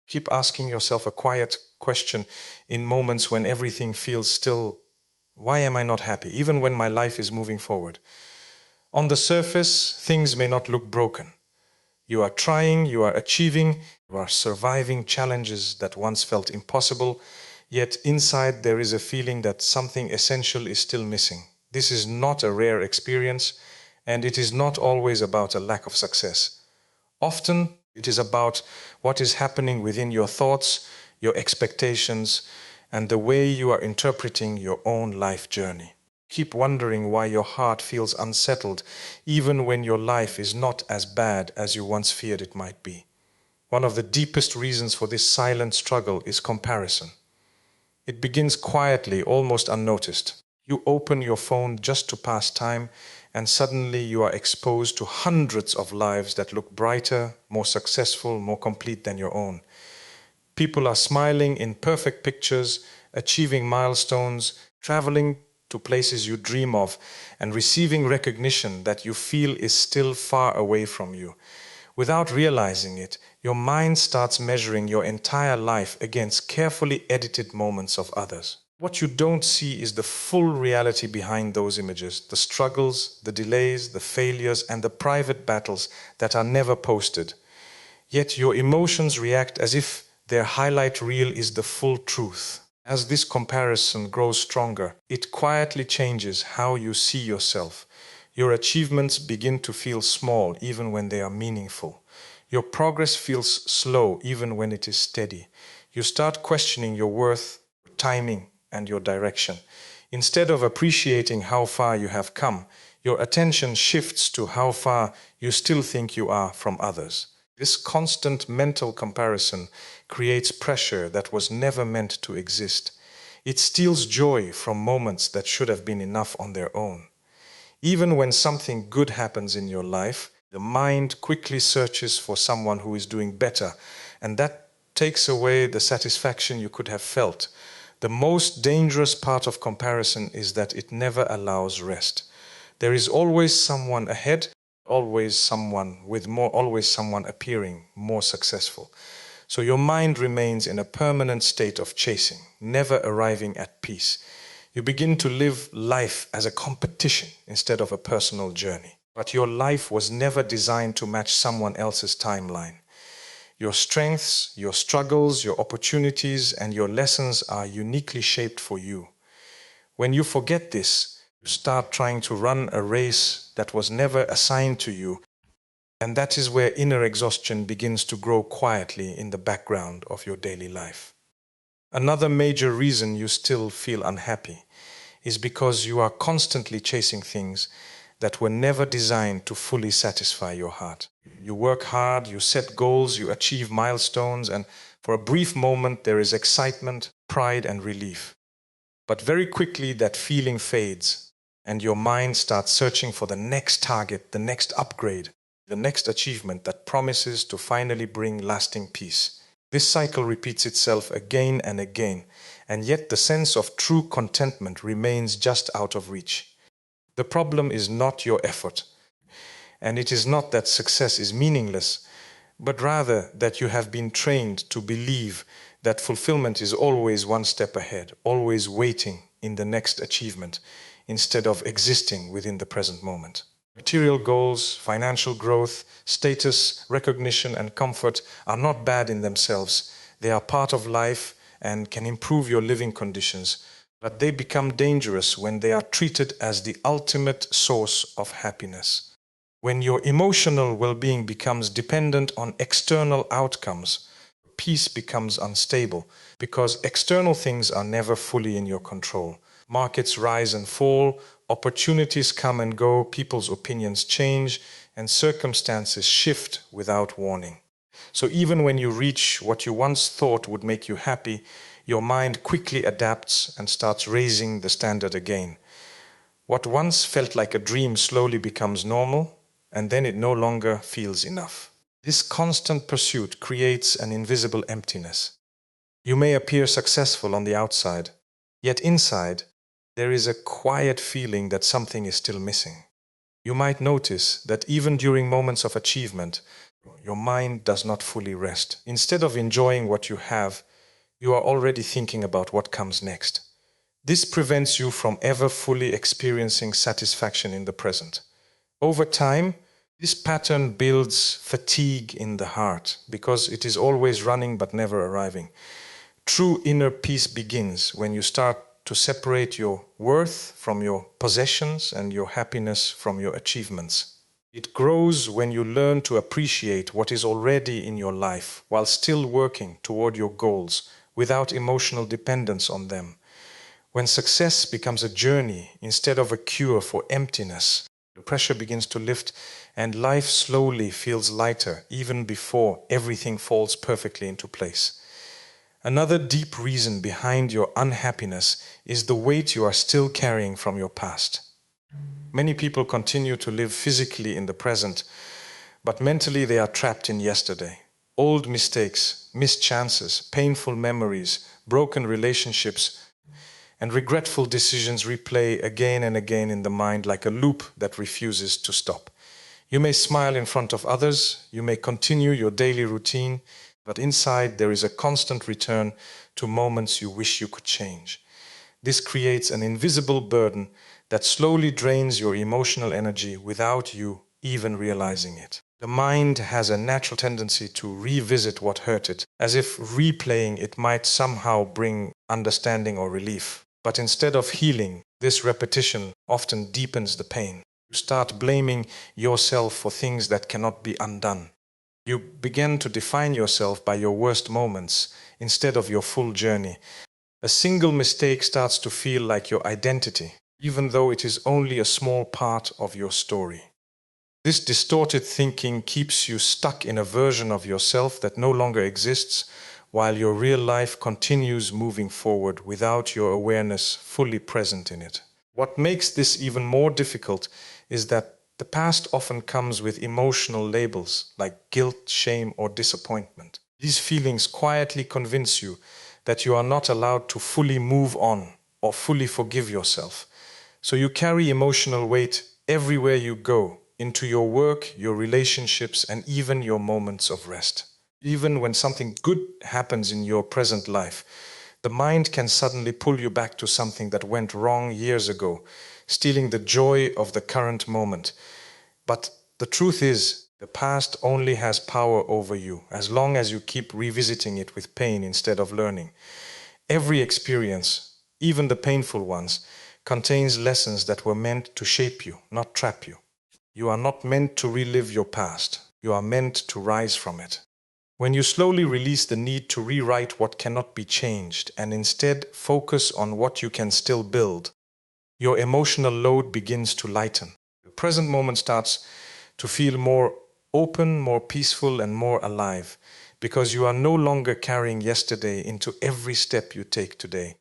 Keep asking yourself a quiet question in moments when everything feels still. Why am I not happy, even when my life is moving forward? On the surface, things may not look broken. You are trying, you are achieving, you are surviving challenges that once felt impossible, yet inside there is a feeling that something essential is still missing. This is not a rare experience, and it is not always about a lack of success. Often, it is about what is happening within your thoughts, your expectations, and the way you are interpreting your own life journey. Keep wondering why your heart feels unsettled, even when your life is not as bad as you once feared it might be. One of the deepest reasons for this silent struggle is comparison. It begins quietly, almost unnoticed. You open your phone just to pass time, and suddenly you are exposed to hundreds of lives that look brighter, more successful, more complete than your own. People are smiling in perfect pictures, achieving milestones, traveling to places you dream of, and receiving recognition that you feel is still far away from you. Without realizing it, your mind starts measuring your entire life against carefully edited moments of others. What you don't see is the full reality behind those images, the struggles, the delays, the failures, and the private battles that are never posted. Yet your emotions react as if their highlight reel is the full truth. As this comparison grows stronger, it quietly changes how you see yourself. Your achievements begin to feel small even when they are meaningful. Your progress feels slow even when it is steady. You start questioning your worth, your timing, and your direction. Instead of appreciating how far you have come, your attention shifts to how far you still think you are from others. This constant mental comparison creates pressure that was never meant to exist. It steals joy from moments that should have been enough on their own. Even when something good happens in your life, the mind quickly searches for someone who is doing better, and that takes away the satisfaction you could have felt. The most dangerous part of comparison is that it never allows rest. There is always someone ahead, always someone with more, always someone appearing more successful. So your mind remains in a permanent state of chasing, never arriving at peace. You begin to live life as a competition instead of a personal journey. But your life was never designed to match someone else's timeline. Your strengths, your struggles, your opportunities, and your lessons are uniquely shaped for you. When you forget this, you start trying to run a race that was never assigned to you, and that is where inner exhaustion begins to grow quietly in the background of your daily life. Another major reason you still feel unhappy is because you are constantly chasing things that were never designed to fully satisfy your heart. You work hard, you set goals, you achieve milestones, and for a brief moment there is excitement, pride, and relief. But very quickly that feeling fades, and your mind starts searching for the next target, the next upgrade, the next achievement that promises to finally bring lasting peace. This cycle repeats itself again and again, and yet the sense of true contentment remains just out of reach. The problem is not your effort, and it is not that success is meaningless, but rather that you have been trained to believe that fulfillment is always one step ahead, always waiting in the next achievement, instead of existing within the present moment. Material goals, financial growth, status, recognition, and comfort are not bad in themselves. They are part of life and can improve your living conditions, but they become dangerous when they are treated as the ultimate source of happiness. When your emotional well-being becomes dependent on external outcomes, peace becomes unstable because external things are never fully in your control. Markets rise and fall, opportunities come and go, people's opinions change, and circumstances shift without warning. So even when you reach what you once thought would make you happy, your mind quickly adapts and starts raising the standard again. What once felt like a dream slowly becomes normal, and then it no longer feels enough. This constant pursuit creates an invisible emptiness. You may appear successful on the outside, yet inside, there is a quiet feeling that something is still missing. You might notice that even during moments of achievement, Your mind does not fully rest. Instead of enjoying what you have, you are already thinking about what comes next. This prevents you from ever fully experiencing satisfaction in the present. Over time, this pattern builds fatigue in the heart because it is always running but never arriving. True inner peace begins when you start to separate your worth from your possessions and your happiness from your achievements. It grows when you learn to appreciate what is already in your life while still working toward your goals without emotional dependence on them. When success becomes a journey instead of a cure for emptiness, the pressure begins to lift and life slowly feels lighter even before everything falls perfectly into place. Another deep reason behind your unhappiness is the weight you are still carrying from your past. Many people continue to live physically in the present, but mentally they are trapped in yesterday. Old mistakes, missed chances, painful memories, broken relationships, and regretful decisions replay again and again in the mind like a loop that refuses to stop. You may smile in front of others, you may continue your daily routine, but inside there is a constant return to moments you wish you could change. This creates an invisible burden that slowly drains your emotional energy without you even realizing it. The mind has a natural tendency to revisit what hurt it, as if replaying it might somehow bring understanding or relief. But instead of healing, this repetition often deepens the pain. You start blaming yourself for things that cannot be undone. You begin to define yourself by your worst moments instead of your full journey. A single mistake starts to feel like your identity, even though it is only a small part of your story. This distorted thinking keeps you stuck in a version of yourself that no longer exists, while your real life continues moving forward without your awareness fully present in it. What makes this even more difficult is that the past often comes with emotional labels like guilt, shame, or disappointment. These feelings quietly convince you that you are not allowed to fully move on or fully forgive yourself. So you carry emotional weight everywhere you go, into your work, your relationships, and even your moments of rest. Even when something good happens in your present life, the mind can suddenly pull you back to something that went wrong years ago, stealing the joy of the current moment. But the truth is, the past only has power over you as long as you keep revisiting it with pain instead of learning. Every experience, even the painful ones, contains lessons that were meant to shape you, not trap you. You are not meant to relive your past. You are meant to rise from it. When you slowly release the need to rewrite what cannot be changed and instead focus on what you can still build, your emotional load begins to lighten. The present moment starts to feel more open, more peaceful, and more alive because you are no longer carrying yesterday into every step you take today.